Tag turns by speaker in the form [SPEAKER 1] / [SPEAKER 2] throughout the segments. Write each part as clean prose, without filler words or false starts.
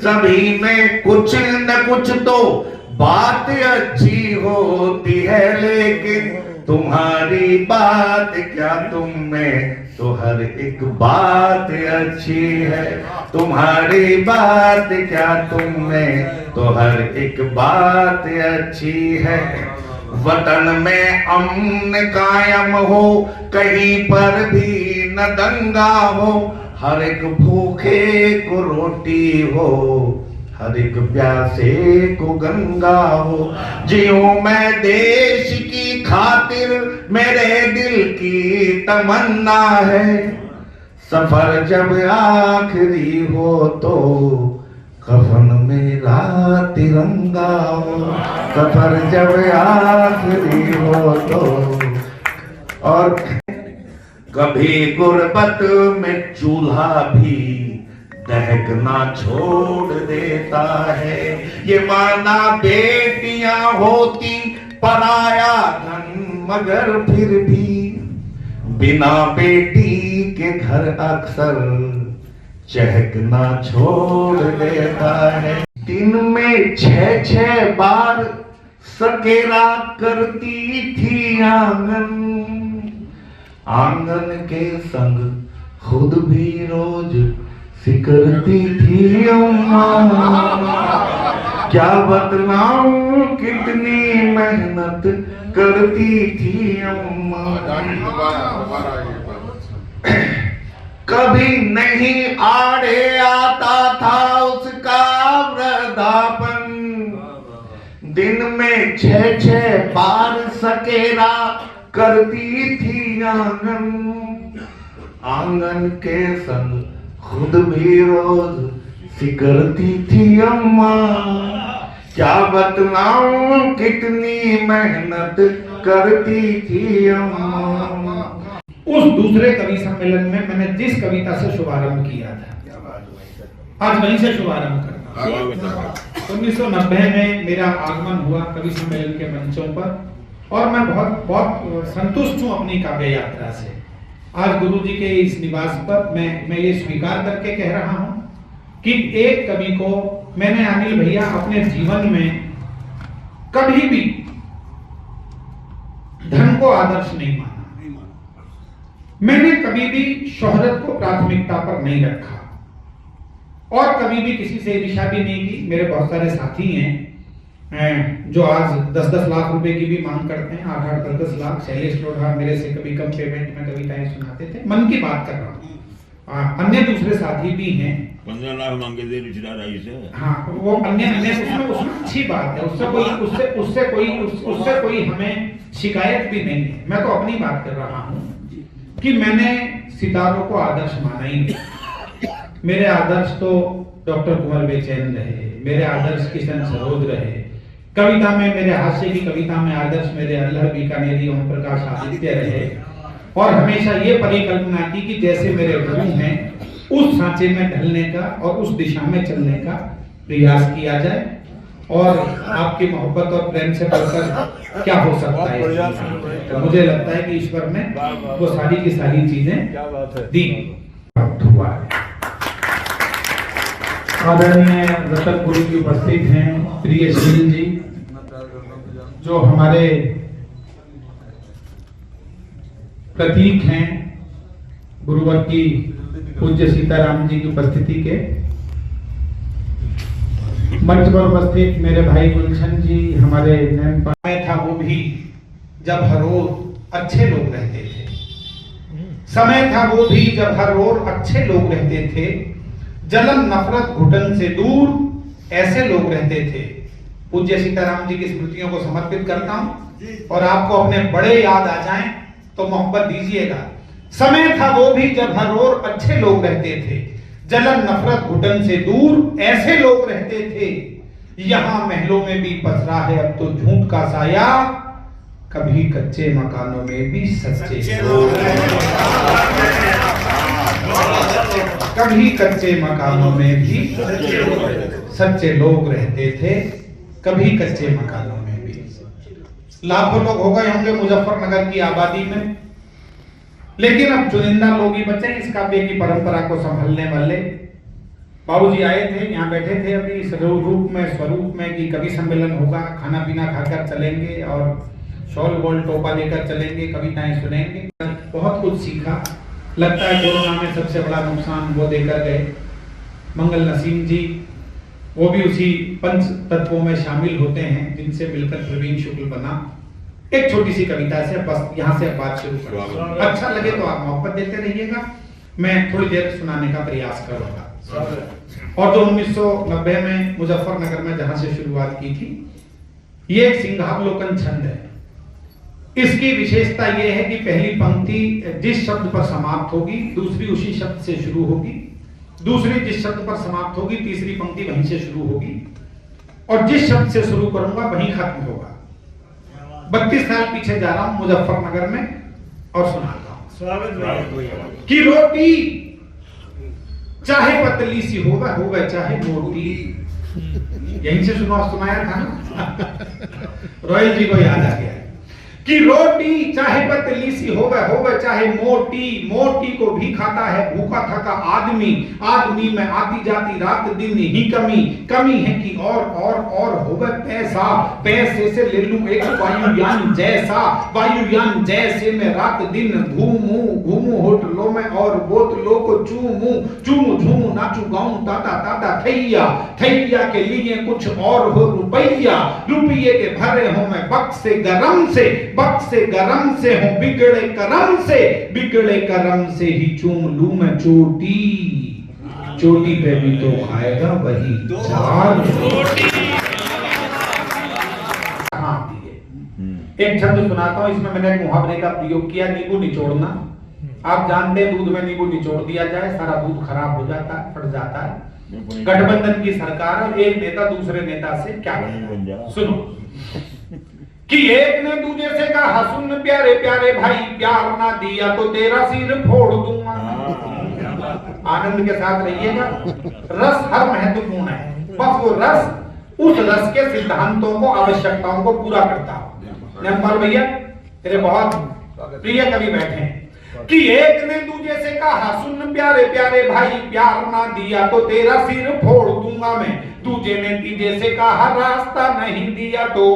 [SPEAKER 1] सभी में कुछ न कुछ तो बात अच्छी होती है, लेकिन तुम्हारी बात क्या, तुम में तो हर एक बात अच्छी है। तुम्हारी बात क्या, तुम में तो हर एक बात अच्छी है। वतन में अमन कायम हो, कहीं पर भी न दंगा हो, हर एक भूखे को रोटी हो, हर एक प्यासे को गंगा हो। जियूं मैं देश की खातिर, मेरे दिल की तमन्ना है। सफर जब आखिरी हो तो कफन मेरा तिरंगा हो। सफर जब आखिरी हो तो, और कभी गुर्बत में चूल्हा भी दहकना छोड़ देता है। ये माना बेटियां होती पराया धन, मगर फिर भी बिना बेटी के घर अक्सर चहकना छोड़ देता है। दिन में 6-6 बार सकेरा करती थी आंगन, आंगन के संग खुद भी रोज सिकरती थी अम्मा। क्या बतलाऊं कितनी मेहनत करती थी अम्मा। कभी नहीं आड़े आता था उसका वृद्धापन, दिन में 6-6 बार सकेरा करती थी आंगन, आंगन के संग खुद भी रोज सिकरती थी अम्मा। क्या बतलाऊं कितनी मेहनत करती थी अम्मा।
[SPEAKER 2] उस दूसरे कवि सम्मेलन में मैंने जिस कविता से शुभारंभ किया था, आज वहीं से शुभारंभ करता हूं। 1990 में मेरा आगमन हुआ कवि सम्मेलन के मंचों पर, और मैं बहुत संतुष्ट हूं अपनी काव्य यात्रा से। आज गुरुजी के इस निवास पर मैं ये स्वीकार करके कह रहा हूं कि एक कवि को मैंने, अनिल भैया, अपने जीवन में कभी भी धन को आदर्श नहीं माना। मैंने कभी भी शोहरत को प्राथमिकता पर नहीं रखा, और कभी भी किसी से ईर्ष्या भी नहीं की। मेरे बहुत सारे साथी हैं जो आज 10-10 लाख रुपए की भी मांग करते हैं, 8-8, 10-10 लाख। शैलेश लोढ़ा मेरे से कभी कम पेमेंट में कविताएं सुनाते थे। मन की बात कर रहा हूँ। अन्य दूसरे साथी भी हैं,
[SPEAKER 3] 15 लाख मांगे थे रिश्तेदार से।
[SPEAKER 2] हाँ, वो अन्य उसमें अच्छी बात है, उससे कोई हमें शिकायत भी नहीं है। मैं तो अपनी बात कर रहा हूँ कि मैंने सितारों को आदर्श माना ही नहीं। मेरे आदर्श तो डॉक्टर कुंवर बेचैन रहे, मेरे आदर्श किशन सरोज रहे। कविता में, मेरे हास्य की कविता में आदर्श मेरे अल्लाह बीकानेरी ओम प्रकाश आदित्य रहे, और हमेशा ये परिकल्पना की कि जैसे मेरे गुरु हैं उस सांचे में ढलने का और उस दिशा में चलने का प्रयास किया जाए। और आपकी मोहब्बत और प्रेम से बढ़कर क्या हो सकता है। तो मुझे लगता है कि ईश्वर ने वो सारी की सारी चीजें दी। हुआ है। आदरणीय रतन गुरु जी उपस्थित हैं, प्रिय शील जी जो हमारे प्रतीक हैं गुरुवर की, पूज्य सीताराम जी की उपस्थिति के। मंच पर उपस्थित मेरे भाई गुलशन जी, हमारे समय था वो भी जब हर रोज अच्छे लोग रहते थे। समय था वो भी जब हर रोज अच्छे लोग रहते थे। जलन नफरत घुटन से दूर ऐसे लोग रहते थे। पूज्य सीताराम जी की स्मृतियों को समर्पित करता हूं, और आपको अपने बड़े याद आ जाएं तो मोहब्बत दीजिएगा। समय था वो भी जब हर रोज अच्छे लोग रहते थे। जलन नफरत घुटन से दूर ऐसे लोग रहते थे। यहाँ महलों में भी पसरा है अब तो झूठ का साया, कभी कच्चे मकानों में भी सच्चे लोग, कभी कच्चे मकानों में भी सच्चे लोग रहते थे। कभी कच्चे मकानों में भी लाखों लोग हो गए होंगे मुजफ्फरनगर की आबादी में, लेकिन अब चुनिंदा लोग ही बचे इस काव्य की परंपरा को संभालने वाले। बाबूजी आए थे, यहाँ बैठे थे अभी स्वरूप में कि कवि सम्मेलन होगा, खाना पीना खाकर चलेंगे और शॉल वॉल टोपा लेकर चलेंगे, कविताएं सुनेंगे। बहुत कुछ सीखा। लगता है कोरोना में सबसे बड़ा नुकसान वो देकर गए। मंगल नसीम जी, वो भी उसी पंच तत्वों में शामिल होते हैं जिनसे मिलकर प्रवीण शुक्ल बना। एक छोटी सी कविता से बस यहाँ से बात शुरू करूंगा। अच्छा लगे तो आप मोहब्बत देते रहिएगा, मैं थोड़ी देर सुनाने का प्रयास करूंगा। और जो 1990 में मुजफ्फरनगर में जहां से शुरुआत की थी, ये एक सिंहावलोकन छंद है। इसकी विशेषता यह है कि पहली पंक्ति जिस शब्द पर समाप्त होगी, दूसरी उसी शब्द से शुरू होगी, दूसरी जिस शब्द पर समाप्त होगी, तीसरी पंक्ति वहीं से शुरू होगी, और जिस शब्द से शुरू करूंगा वहीं खत्म होगा। 32 साल पीछे जा रहा हूं मुजफ्फरनगर में और सुनाता हूं। स्वागत कि रोटी चाहे पतली सी होगा चाहे मोटी, यहीं से सुनाया था ना। रॉयल जी को याद आ गया कि रोटी चाहे पतली सी होगा चाहे मोटी, मोटी को भी खाता है भूखा थका आदमी, आदमी में आती जाती रात दिन ही कमी है कि और होगा पैसा, पैसे से ले लूं एक वायुयान जैसे मैं रात दिन घूमूं होटलों में और बोतलों को चूमूं झूमूं नाचूं गाऊं ताता थैया के लिए कुछ और हो रुपये के भरे हो मैं बक्से गरम से हूं बिगड़े करम से ही चूम लूं मैं चोटी पे भी तो खाएगा वही चार रोटी। एक छंद सुनाता हूं, इसमें मैंने एक मुहावरे का प्रयोग किया, नींबू निचोड़ना। आप जानते हैं दूध में नींबू निचोड़ दिया जाए सारा दूध खराब हो जाता है, फट जाता है। गठबंधन की सरकार और एक नेता दूसरे नेता से क्या कहता है, सुनो कि एक ने दूसरे से कहा सुन प्यारे प्यारे भाई, प्यार ना दिया तो तेरा सिर फोड़ दूंगा। आनंद के साथ रहिएगा, रस हर महत्वपूर्ण है, बस वो रस उस रस के सिद्धांतों को आवश्यकताओं को पूरा करता हो। नंबर भैया तेरे बहुत प्रिय कवि बैठे हैं कि एक ने दूसरे से कहा सुन प्यारे प्यारे भाई, प्यार ना दिया तो तेरा सिर फोड़ दूंगा मैं। दूजे ने तीजे से कहा रास्ता नहीं दिया तो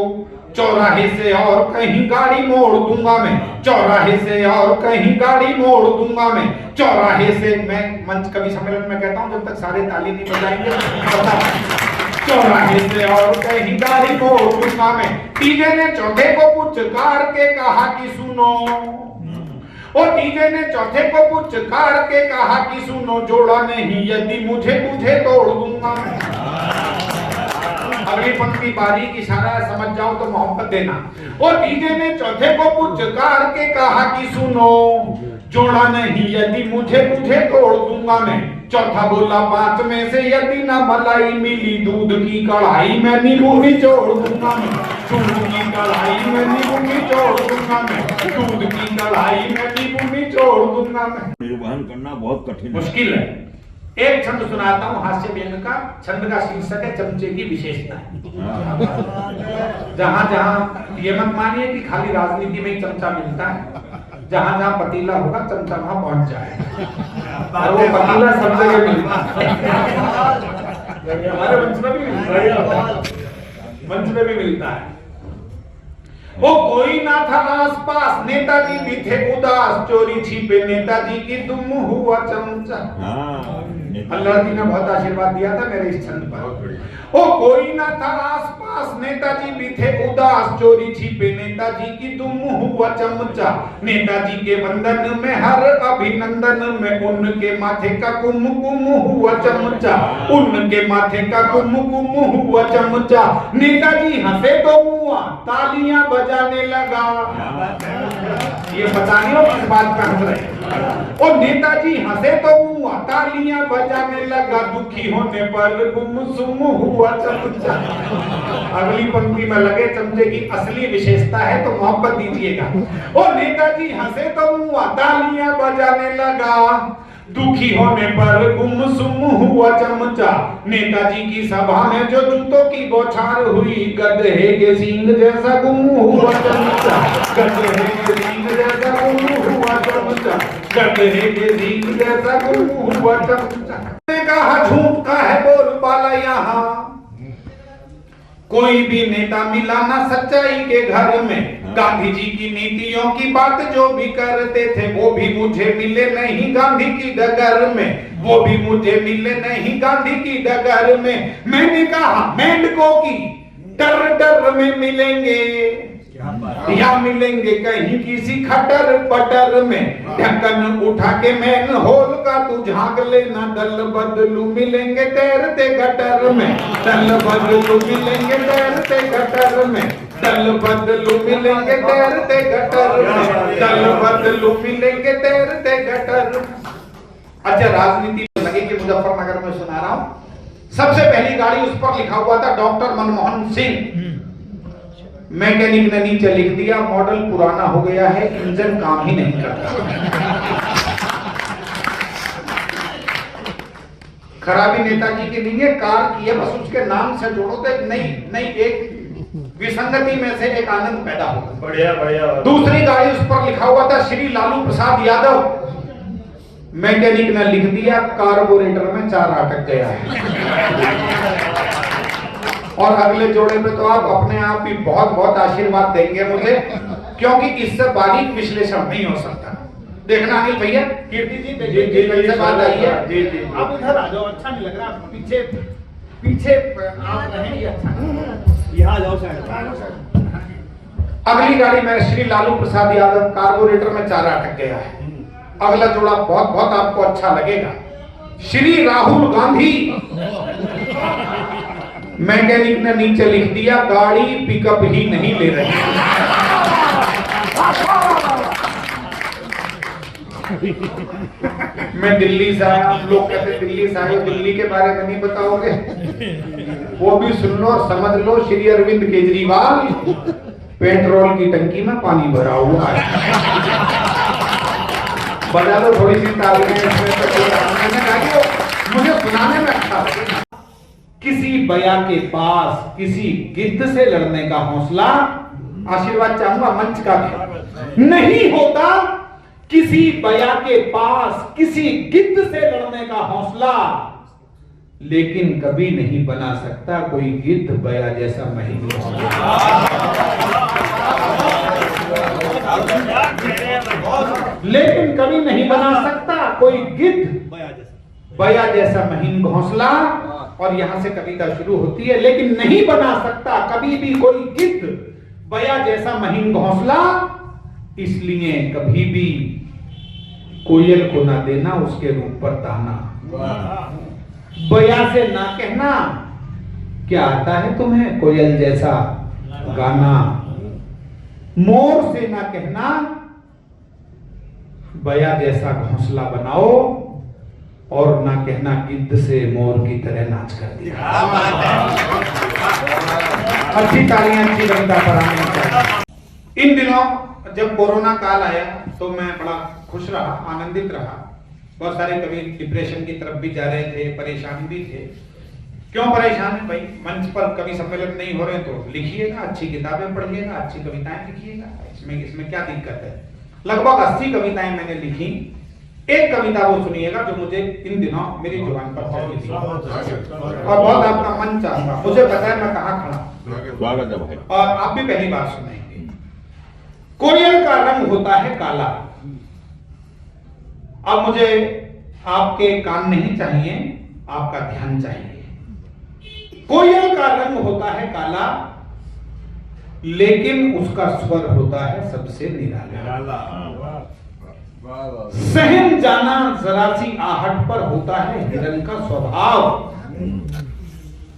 [SPEAKER 2] चौराहे से और कहीं गाड़ी मोड़ दूंगा मैं, चौराहे से और कहीं गाड़ी मोड़ दूंगा मैं। चौराहे से मैं मंच कवि सम्मेलन में कहता हूं जब तक सारे ताली नहीं बजाएंगे, चौराहे से और कहीं गाड़ी मोड़ दूंगा मैं। तीजे ने चौथे को पुचकार के कहा कि सुनो, और तीजे ने चौथे को पुचकार के कहा कि सुनो, जोड़ा नहीं यदि मुझे तुझे तोड़ दूंगा मैं। अगली पंक्ति बारीक इशारा समझ जाओ तो मोहब्बत देना। और तीजे ने चौथे को पुचकार के कहा कि सुनो, जोड़ा नहीं यदि मुझे तुझे तोड़ दूंगा मैं। चौथा बोला 5 में से यदि ना मलाई मिली, दूध की कढ़ाई में नींबू निचोड़ दूंगा मैं। दूध की कढ़ाई में नींबू निचोड़ दूंगा मैं, दूध की कढ़ाई में नींबू निचोड़ दूंगा मैं।
[SPEAKER 3] निर्वहन करना बहुत कठिन
[SPEAKER 2] मुश्किल है। एक छंद सुनाता हूं हास्य व्यंग का, छंद का शीर्षक है चमचे की विशेषता। जहां जहां ये मत मानिए कि खाली राजनीति में ही चमचा मिलता है, जहां जहां पतीला होगा चमचा वहां पहुंच जाएगा, और वो पतीला सब जगह मिलता है। हमारे मंच में भी मिलता है, मंच में भी मिलता है। वो कोई ना था आसपास, नेताजी भी थे उदास, चोरी छिपे नेताजी की दुम हुआ चमचा। अल्लाह जी ने बहुत आशीर्वाद दिया था मेरे इस छंद पर। ओ कोई ना था आसपास, नेताजी भी थे उदास, चोरी छिपे नेताजी की दुम हुआ चमचा। नेताजी के वंदन में हर अभिनंदन में उनके माथे का कुमकुम हुआ चमचा, उनके माथे का कुमकुम हुआ चमचा। नेताजी हंसे तो हुआ, तालियां बजाने लगा। ये पता नहीं हो किस बात पे हंस रहे। और नेताजी हंसे तो हुआ, तालियां बजाने लगा, दुखी होने पर गुमसुम हुआ चमचा। अगली पंक्ति में लगे चमचे की असली विशेषता है तो मोहब्बत दीजिएगा। और नेताजी हंसे तो हुआ, तालियां बजाने लगा, दुखी होने पर गुमसुम हुआ चमचा। नेताजी की सभा में जो जूतों की बौछार हुई, गधे के सींग जैसा गुम हुआ चमचा, गधे के सींग जैसा गुम हुआ चमचा, गधे के सींग जैसा गुम हुआ चमचा। ने कहा झूठ बोला है बोलबाला यहाँ, कोई भी नेता मिला ना सच्चाई के घर में। गांधी जी की नीतियों की बात जो भी करते थे वो भी मुझे मिले नहीं गांधी की डगर में, वो भी मुझे मिले नहीं गांधी की डगर में। मैंने कहा मेंढकों की डर डर में मिलेंगे या मिलेंगे कहीं किसी खटर पटर में। ढक्कन उठा के मैन होल का तू झांक लेना, दल बदलू मिलेंगे तैरते गटर में, दल बदलू मिलेंगे तैरते गटर में, दल बदलू मिलेंगे तैरते गटर में, दल बदलू मिलेंगे तैरते गटर। अच्छा, राजनीति में लगे कि मुजफ्फरनगर में सुना रहा हूं, सबसे पहली गाड़ी उस पर लिखा हुआ था डॉक्टर मनमोहन सिंह। मैकेनिक ने नीचे लिख दिया मॉडल पुराना हो गया है, इंजन काम ही नहीं करता। खराबी नेताजी की नहीं है, कार की है, बस उसके नाम से जोड़ो तो एक नई एक विसंगति में से एक आनंद पैदा होगा।
[SPEAKER 4] बढ़िया बढ़िया।
[SPEAKER 2] दूसरी गाड़ी उस पर लिखा हुआ था श्री लालू प्रसाद यादव। मैकेनिक ने लिख दिया कार्बोरेटर में 4 अटक गया है। और अगले जोड़े पे तो आप अपने आप ही बहुत बहुत आशीर्वाद देंगे मुझे, क्योंकि इससे बारीक विश्लेषण नहीं हो सकता। देखना अनिल भैया, कीर्ति जी से बात आई है।
[SPEAKER 4] जी जी,
[SPEAKER 2] आप इधर आ जाओ, अच्छा नहीं लग रहा, पीछे पीछे आप रहें, ये अच्छा नहीं।
[SPEAKER 4] यहाँ जाओ साइड।
[SPEAKER 2] अगली गाड़ी में श्री लालू प्रसाद यादव, कार्बोरेटर में 4 अटक गया है। अगला जोड़ा बहुत बहुत आपको अच्छा लगेगा, श्री राहुल गांधी। मैकेनिक ने नीचे लिख दिया गाड़ी पिकअप ही नहीं ले रही। मैं दिल्ली से आया, आप लोग कहते दिल्ली से आए, दिल्ली के बारे में नहीं बताओगे, वो भी सुन लो और समझ लो। श्री अरविंद केजरीवाल पेट्रोल की टंकी में पानी भरा हुआ है। बजा दो थोड़ी सी तालियां, मुझे सुनाने में अच्छा लगेगा। किसी बया के पास किसी गिद्ध से लड़ने का हौसला, आशीर्वाद चाहूंगा मंच का भी, नहीं होता। किसी बया के पास किसी गिद्ध से लड़ने का हौसला, लेकिन कभी नहीं बना सकता कोई गिद्ध बया जैसा महिंद्र। लेकिन कभी नहीं बना सकता कोई गिद्ध बया जैसा महीन घोंसला। और यहां से कविता शुरू होती है, लेकिन नहीं बना सकता कभी भी कोई गिद्ध बया जैसा महीन घोंसला, इसलिए कभी भी कोयल को ना देना उसके रूप पर ताना। बया से ना कहना क्या आता है तुम्हें कोयल जैसा गाना, मोर से ना कहना बया जैसा घोंसला बनाओ, और ना कहना गिद्ध से मोर की तरह नाच कर दिया। अच्छी तालियां अच्छी कविता पर आनी चाहिए। इन दिनों जब कोरोना काल आया तो मैं बड़ा खुश रहा, आनंदित रहा। बहुत सारे कवि डिप्रेशन की तरफ भी जा रहे थे, परेशान भी थे। क्यों परेशान है भाई? मंच पर कवि सम्मेलन नहीं हो रहे तो लिखिएगा, अच्छी किताबें पढ़िएगा, अच्छी कविताएं लिखिएगा, इसमें क्या दिक्कत है। लगभग 80 कविताएं मैंने लिखी। एक कविता वो सुनिएगा जो मुझे इन दिनों मेरी जुबान पर चली थी, और बहुत आपका मन चाहूंगा। मुझे पता है मैं कहाँ खड़ा हूं,
[SPEAKER 3] स्वागत है भाई।
[SPEAKER 2] और आप भी पहली बार सुनेंगे। कोयल का रंग होता है काला। अब मुझे आपके कान नहीं चाहिए, आपका ध्यान चाहिए। कोयल का रंग होता है काला, लेकिन उसका स्वर होता है सबसे निराला। सहम जाना जरा सी आहट पर होता है हिरन का स्वभाव,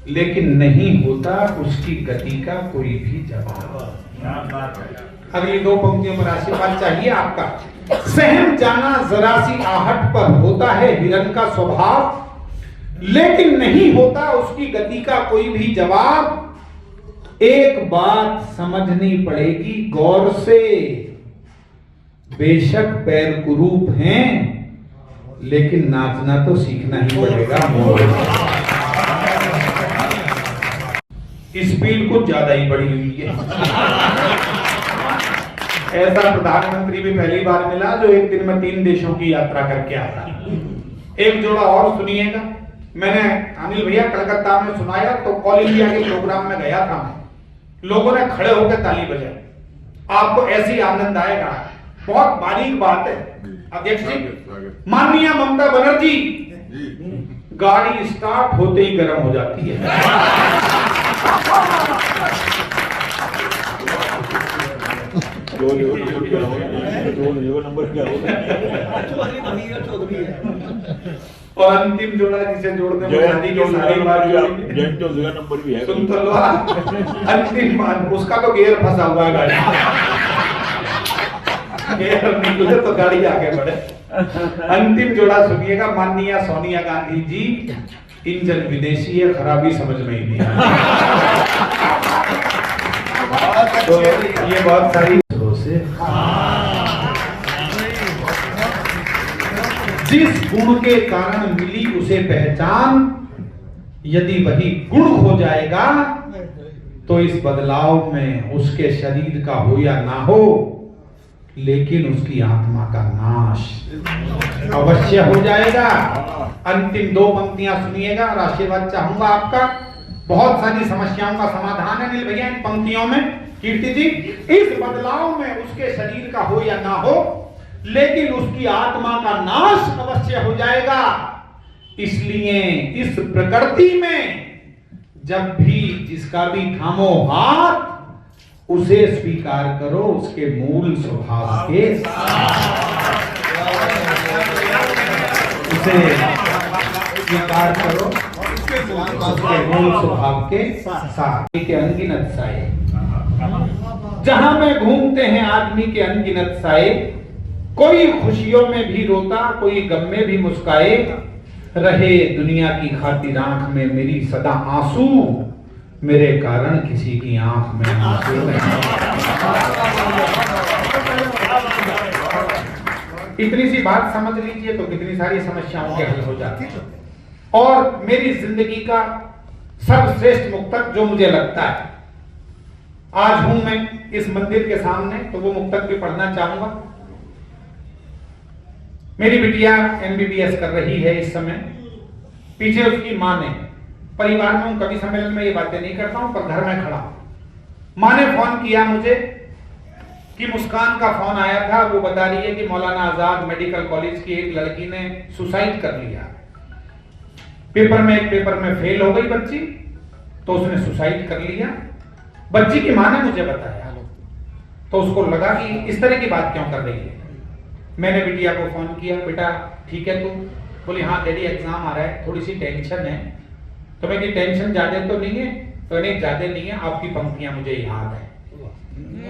[SPEAKER 2] लेकिन नहीं होता उसकी गति का कोई भी जवाब। अगली 2 पंक्तियों पर आशीर्वाद चाहिए आपका। सहम जाना जरा सी आहट पर होता है हिरन का स्वभाव, लेकिन नहीं होता उसकी गति का कोई भी जवाब। एक बात समझनी पड़ेगी गौर से, बेशक पैर कुरूप हैं, लेकिन नाचना तो सीखना ही पड़ेगा। स्पीड कुछ ज्यादा ही बढ़ी हुई है। ऐसा प्रधानमंत्री भी पहली बार मिला जो एक दिन में 3 देशों की यात्रा करके आता। एक जोड़ा और सुनिएगा, मैंने अनिल भैया कलकत्ता में सुनाया तो ऑल इंडिया के प्रोग्राम में गया था मैं, लोगों ने खड़े होकर ताली बजाई। आपको ऐसी आनंद आएगा। बहुत बारीक बात है अध्यक्ष जी। माननीय ममता बनर्जी गाड़ी स्टार्ट होते ही गर्म हो जाती है।
[SPEAKER 3] नंबर क्या
[SPEAKER 2] और अंतिम जोड़ा जिसे जोड़ने में शादी की सारी बात
[SPEAKER 3] नंबर भी है।
[SPEAKER 2] सुन तो लो, अंतिम बात उसका तो गियर फंसा हुआ है गाड़ी गियर निकले तो गाड़ी आगे बढ़े। अंतिम जोड़ा सुनिएगा। माननीय सोनिया गांधी जी, इंजन विदेशी है, खराबी समझ में ही नहीं तो ये बहुत सारी से जिस गुण के कारण मिली उसे पहचान, यदि वही गुण हो जाएगा तो इस बदलाव में उसके शरीर का हो या ना हो, लेकिन उसकी आत्मा का नाश अवश्य हो जाएगा। अंतिम दो पंक्तियां सुनिएगा और आशीर्वाद चाहूंगा आपका। बहुत सारी समस्याओं का समाधान है अनिल भैया इन पंक्तियों में। कीर्ति जी, इस बदलाव में उसके शरीर का हो या ना हो, लेकिन उसकी आत्मा का नाश अवश्य हो जाएगा। इसलिए इस प्रकृति में जब भी जिसका भी थामो हाथ, उसे स्वीकार करो उसके मूल स्वभाव के उसे स्वीकार करो उसके मूल स्वभाव के साथ। के अनगिनत साए जहां में घूमते हैं आदमी के अनगिनत साए, कोई खुशियों में भी रोता, कोई गम में भी मुस्काए, रहे दुनिया की खातिर आंख में मेरी सदा आंसू, मेरे कारण किसी की आंख में आंसू नहीं। इतनी सी बात समझ लीजिए तो कितनी सारी समस्याओं के हल हो जाती। और मेरी जिंदगी का सर्वश्रेष्ठ मुक्तक जो मुझे लगता है, आज हूं मैं इस मंदिर के सामने तो वो मुक्तक भी पढ़ना चाहूंगा। मेरी बिटिया MBBS कर रही है इस समय, पीछे उसकी मां ने, परिवार में हूं, कभी सम्मेलन में ये बातें नहीं करता हूं, पर घर में खड़ा हूं। मां ने फोन किया मुझे कि मुस्कान का फोन आया था, वो बता रही है कि मौलाना आजाद मेडिकल कॉलेज की एक लड़की ने सुसाइड कर लिया। एक पेपर में फेल हो गई बच्ची, तो उसने सुसाइड कर लिया। बच्ची की मां ने मुझे बताया, तो उसको लगा कि इस तरह की बात क्यों कर रही है। मैंने बिटिया को फोन किया, बेटा ठीक है तू? बोली हाँ डैडी एग्जाम आ रहा है, थोड़ी सी टेंशन है। तो मैं टेंशन ज्यादा तो नहीं है? तो नहीं ज्यादा नहीं है, आपकी पंक्तियां मुझे याद है।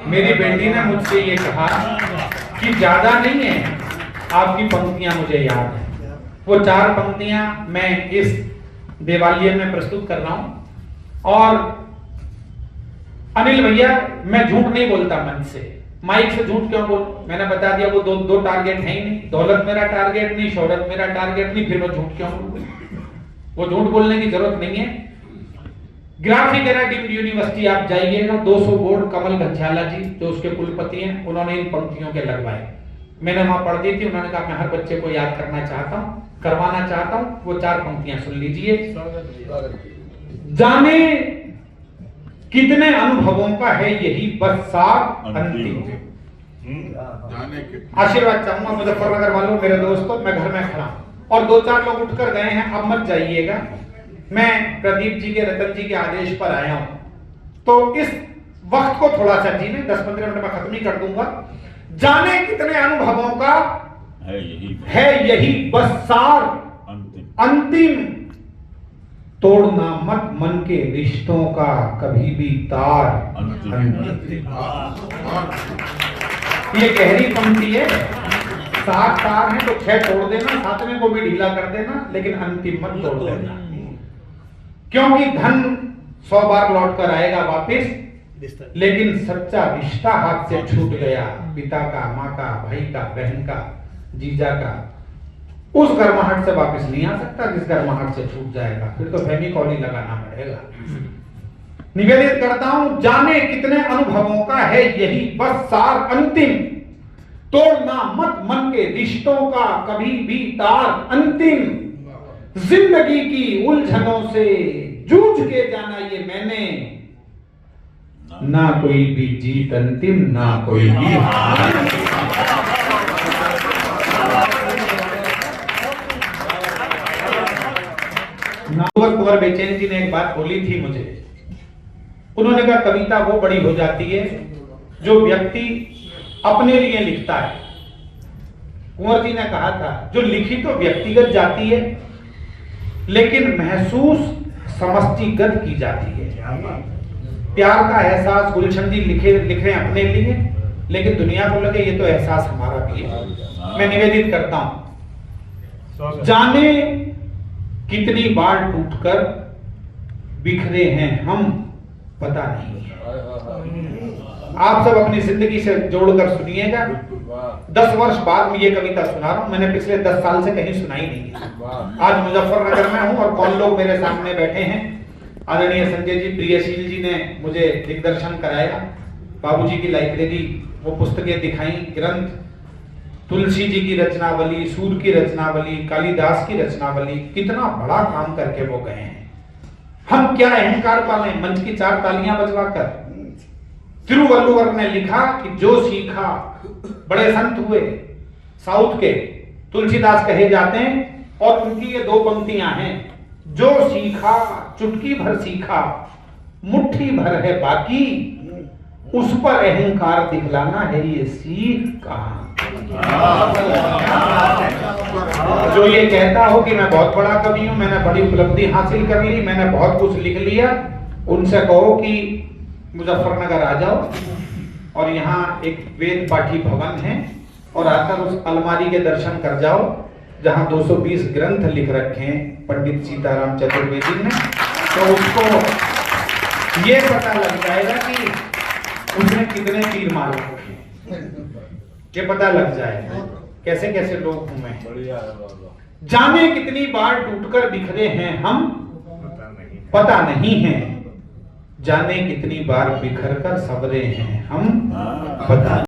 [SPEAKER 2] मेरी बेटी ने मुझसे ये कहा कि ज्यादा नहीं है, आपकी पंक्तियां मुझे याद है। वो 4 पंक्तियां मैं इस देवालय में प्रस्तुत कर रहा हूं। और अनिल भैया, मैं झूठ नहीं बोलता मन से, माइक से झूठ क्यों बोल? मैंने बता दिया वो दो टारगेट है ही नहीं। दौलत मेरा टारगेट नहीं, शोहरत मेरा टारगेट नहीं, फिर मैं झूठ क्यों बोलूं? वो झूठ बोलने की जरूरत नहीं है। ग्राफिक एरा डीम्ड यूनिवर्सिटी आप जाइएगा, 200 बोर्ड कमल घंसाला जी जो उसके कुलपति हैं, उन्होंने इन पंक्तियों के लगवाए। मैंने वहां पढ़ दी थी, उन्होंने कहा मैं हर बच्चे को याद करना चाहता हूं, करवाना चाहता हूं। वो 4 पंक्तियां सुन लीजिए। जाने कितने अनुभवों का है यही बस सार अंतिम। आशीर्वाद चाहूंगा मुजफ्फरनगर वालों, मेरे दोस्तों, मैं घर में खड़ा और 2-4 लोग उठकर गए हैं, अब मत जाइएगा। मैं प्रदीप जी के, रतन जी के आदेश पर आया हूं, तो इस वक्त को थोड़ा सा जी में 10-15 मिनट में खत्म ही कर दूंगा। जाने कितने अनुभवों का है यही बस सार अंतिम, तोड़ना मत मन के रिश्तों का कभी भी तार अंतिम। ये गहरी पंक्ति है। 7 तार है तो 6 तोड़ देना, 7वें को भी ढीला कर देना, लेकिन अंतिम मत तोड़ देना, क्योंकि धन 100 बार लौट कर आएगा वापिस, लेकिन सच्चा रिश्ता हाथ से छूट गया, पिता का, माँ का, भाई का, बहन का, जीजा का, उस गर्माहट से वापस नहीं आ सकता जिस गर्माहट से छूट जाएगा। फिर तो फेविकॉल ही लगाना पड़ेगा। निवेदित करता हूं, जाने कितने अनुभवों का है यही बस सार अंतिम, तोड़ना मत मन के रिश्तों का कभी भी तार अंतिम। जिंदगी की उलझनों से जूझ के जाना ये मैंने, ना कोई भी जीत अंतिम, ना कोई भी हार। कुंवर बेचैन जी ने एक बात बोली थी मुझे। उन्होंने कहा कविता वो बड़ी हो जाती है जो व्यक्ति अपने लिए लिखता है। कुंवर जी ने कहा था जो लिखी तो व्यक्तिगत जाती है लेकिन महसूस समष्टिगत की जाती है। प्यार का एहसास गुलशन जी लिख रहे हैं अपने लिए, लेकिन दुनिया को लगे ये तो एहसास हमारा भी है। मैं निवेदित करता हूं, जाने कितनी बार टूटकर बिखरे हैं हम, पता नहीं। आप सब अपनी जिंदगी से जोड़कर सुनिएगा। 10 वर्ष बाद में ये कविता सुना रहा हूं, मैंने पिछले 10 साल से कहीं सुनाई नहीं है। आज मुजफ्फरनगर में हूं और कौन लोग मेरे सामने बैठे हैं। आदरणीय संजय जी प्रियशील जी ने मुझे दिग्दर्शन कराया, बाबूजी की लाइब्रेरी वो पुस्तकें दिखाई, ग्रंथ, तुलसी जी की रचनावली, सूर की रचनावली, कालिदास की रचनावली, कितना बड़ा काम करके वो गए हैं। हम क्या अहंकार पाले, मंच की 4 तालियां बजवाकर। तिरुवल्लुवर ने लिखा कि जो सीखा, बड़े संत हुए साउथ के, तुलसीदास कहे जाते हैं, और उनकी ये 2 पंक्तियां हैं, जो सीखा चुटकी भर सीखा, मुट्ठी भर है बाकी, उस पर अहंकार दिखलाना है ये सीख कहां। जो ये कहता हो कि मैं बहुत बड़ा कवि हूं, मैंने बड़ी उपलब्धि हासिल कर ली, मैंने बहुत कुछ लिख लिया, उनसे कहो कि मुजफ्फरनगर आ जाओ और यहाँ एक वेद पाठी भवन है और आकर उस अलमारी के दर्शन कर जाओ जहां 220 ग्रंथ लिख रखे हैं पंडित सीताराम चतुर्वेदी ने। तो उसको ये पता लग जाएगा कि उसने कितने तीर मारे, ये पता लग जाएगा कैसे कैसे लोग हूं मैं। जाने कितनी बार टूटकर बिखरे हैं हम, पता नहीं है। जाने कितनी बार बिखर कर संवरे हैं हम, पता